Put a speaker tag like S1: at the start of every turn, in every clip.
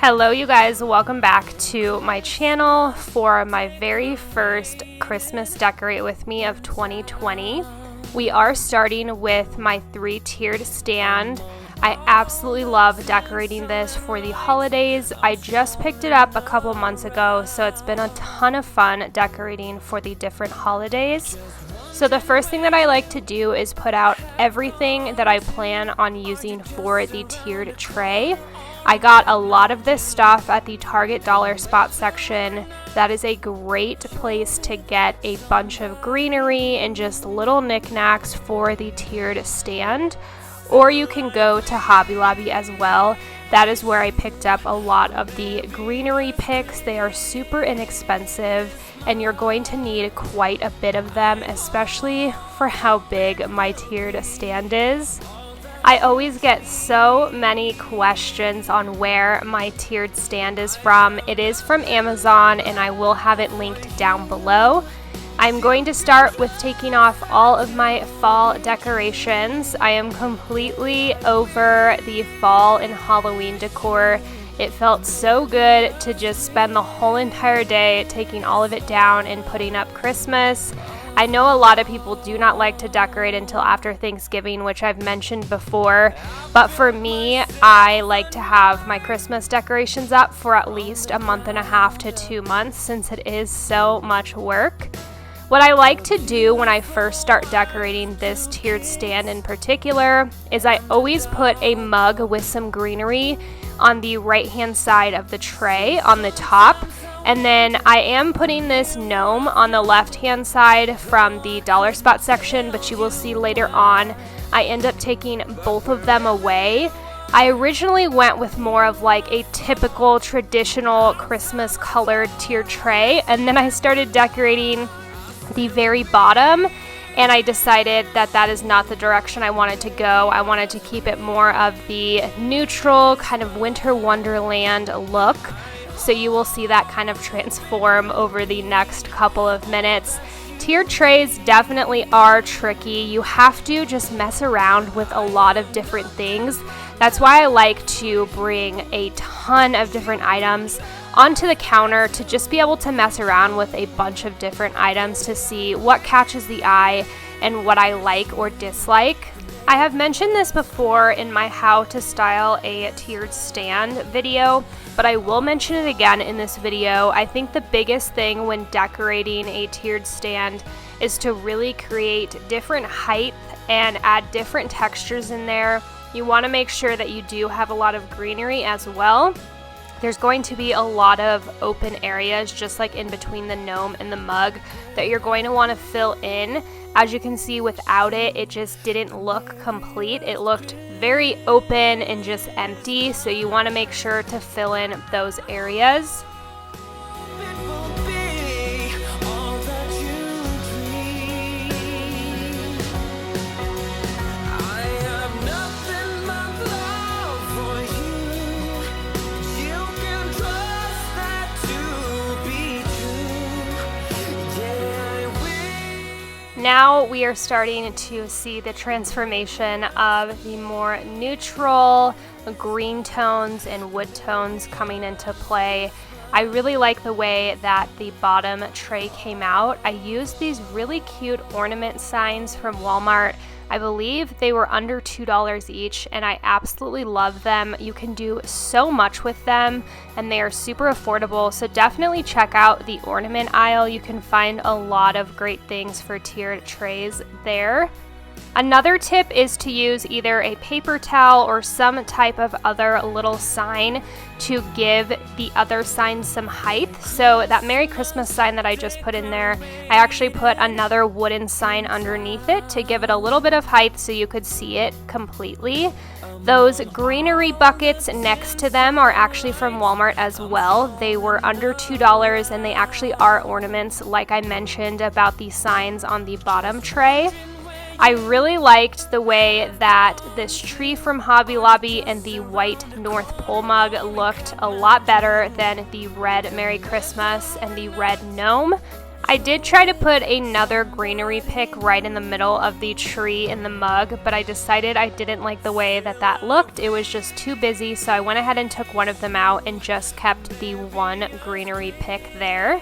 S1: Hello you guys, welcome back to my channel for my very first Christmas Decorate With Me of 2020. We are starting with my 3-tiered stand. I absolutely love decorating this for the holidays. I just picked it up a couple months ago, so it's been a ton of fun decorating for the different holidays. So the first thing that I like to do is put out everything that I plan on using for the tiered tray. I got a lot of this stuff at the Target dollar spot section. That is a great place to get a bunch of greenery and just little knickknacks for the tiered stand. Or you can go to Hobby Lobby as well. That is where I picked up a lot of the greenery picks. They are super inexpensive and you're going to need quite a bit of them, especially for how big my tiered stand is. I always get so many questions on where my tiered stand is from. It is from Amazon and I will have it linked down below. I'm going to start with taking off all of my fall decorations. I am completely over the fall and Halloween decor. It felt so good to just spend the whole entire day taking all of it down and putting up Christmas. I know a lot of people do not like to decorate until after Thanksgiving, which I've mentioned before, but for me, I like to have my Christmas decorations up for at least a month and a half to 2 months since it is so much work. What I like to do when I first start decorating this tiered stand in particular is I always put a mug with some greenery on the right-hand side of the tray on the top. And then I am putting this gnome on the left-hand side from the dollar spot section, but you will see later on I end up taking both of them away. I originally went with more of like a typical traditional Christmas colored tiered tray, and then I started decorating the very bottom, and I decided that that is not the direction I wanted to go. I wanted to keep it more of the neutral kind of winter wonderland look. So you will see that kind of transform over the next couple of minutes. Tiered trays definitely are tricky. You have to just mess around with a lot of different things. That's why I like to bring a ton of different items onto the counter to just be able to mess around with a bunch of different items to see what catches the eye and what I like or dislike. I have mentioned this before in my how to style a tiered stand video, but I will mention it again in this video. I think the biggest thing when decorating a tiered stand is to really create different height and add different textures in there. You want to make sure that you do have a lot of greenery as well. There's going to be a lot of open areas just like in between the gnome and the mug that you're going to want to fill in. As you can see, without it, it just didn't look complete. It looked very open and just empty, so you want to make sure to fill in those areas. Now we are starting to see the transformation of the more neutral green tones and wood tones coming into play. I really like the way that the bottom tray came out. I used these really cute ornament signs from Walmart. I believe they were under $2 each, and I absolutely love them. You can do so much with them, and they are super affordable, so definitely check out the ornament aisle. You can find a lot of great things for tiered trays there. Another tip is to use either a paper towel or some type of other little sign to give the other sign some height. So that Merry Christmas sign that I just put in there, I actually put another wooden sign underneath it to give it a little bit of height so you could see it completely. Those greenery buckets next to them are actually from Walmart as well. They were under $2 and they actually are ornaments like I mentioned about the signs on the bottom tray. I really liked the way that this tree from Hobby Lobby and the white North Pole mug looked a lot better than the red Merry Christmas and the red gnome. I did try to put another greenery pick right in the middle of the tree in the mug, but I decided I didn't like the way that that looked. It was just too busy, so I went ahead and took one of them out and just kept the one greenery pick there.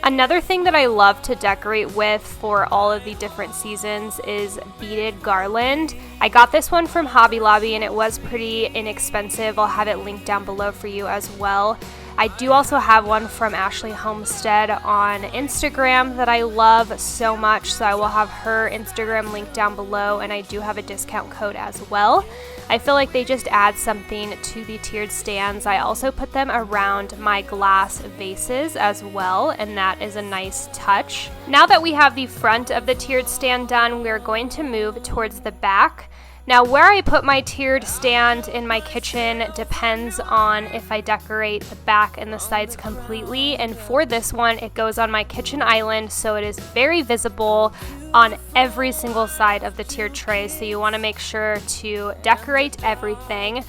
S1: Another thing that I love to decorate with for all of the different seasons is beaded garland. I got this one from Hobby Lobby and it was pretty inexpensive. I'll have it linked down below for you as well. I do also have one from Ashley Homestead on Instagram that I love so much, so I will have her Instagram linked down below, and I do have a discount code as well. I feel like they just add something to the tiered stands. I also put them around my glass vases as well, and that is a nice touch. Now that we have the front of the tiered stand done, we're going to move towards the back. Now, where I put my tiered stand in my kitchen depends on if I decorate the back and the sides completely, and for this one, it goes on my kitchen island, so it is very visible on every single side of the tiered tray, so you want to make sure to decorate everything.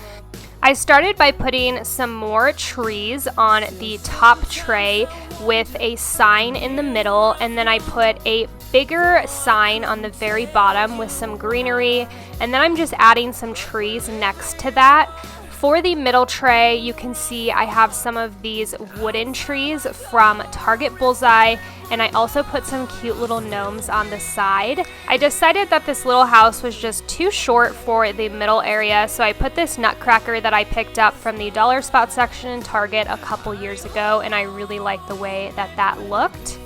S1: I started by putting some more trees on the top tray with a sign in the middle, and then I put a bigger sign on the very bottom with some greenery, and then I'm just adding some trees next to that. For the middle tray, you can see I have some of these wooden trees from Target Bullseye, and I also put some cute little gnomes on the side. I decided that this little house was just too short for the middle area, so I put this nutcracker that I picked up from the dollar spot section in Target a couple years ago, and I really like the way that that looked.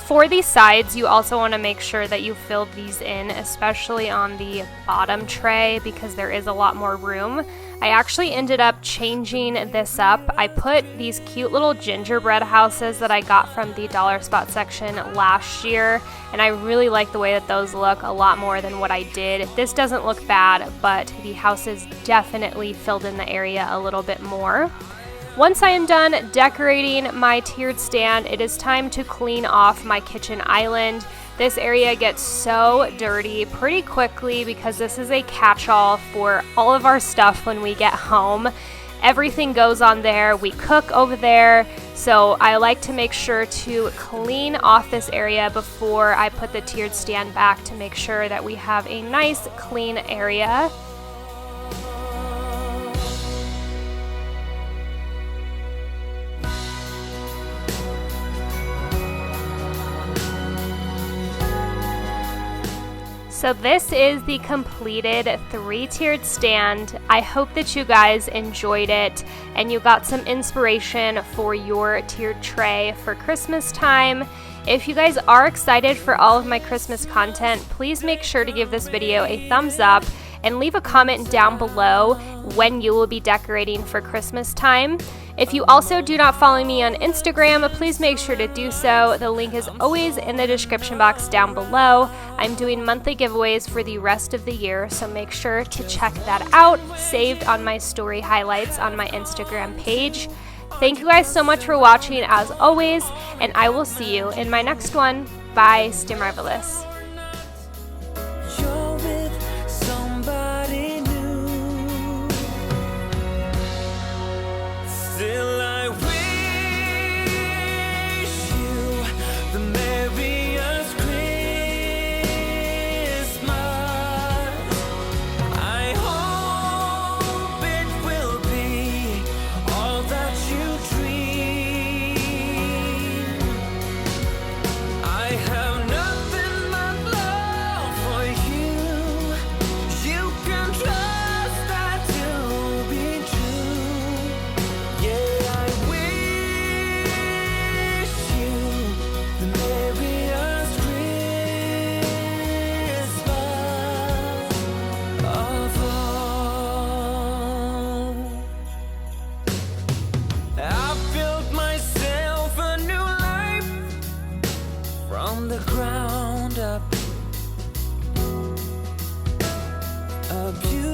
S1: For the sides, you also want to make sure that you fill these in, especially on the bottom tray, because there is a lot more room. I actually ended up changing this up. I put these cute little gingerbread houses that I got from the dollar spot section last year, and I really like the way that those look a lot more than what I did. This doesn't look bad, but the houses definitely filled in the area a little bit more. Once I am done decorating my tiered stand, it is time to clean off my kitchen island. This area gets so dirty pretty quickly because this is a catch-all for all of our stuff when we get home. Everything goes on there. We cook over there, so I like to make sure to clean off this area before I put the tiered stand back to make sure that we have a nice clean area. So this is the completed 3-tiered stand. I hope that you guys enjoyed it and you got some inspiration for your tiered tray for Christmas time. If you guys are excited for all of my Christmas content, please make sure to give this video a thumbs up and leave a comment down below when you will be decorating for Christmas time. If you also do not follow me on Instagram, please make sure to do so. The link is always in the description box down below. I'm doing monthly giveaways for the rest of the year, so make sure to check that out, saved on my story highlights on my Instagram page. Thank you guys so much for watching as always, and I will see you in my next one. Bye, stay marvelous.
S2: I have nothing but the ground up. A beautiful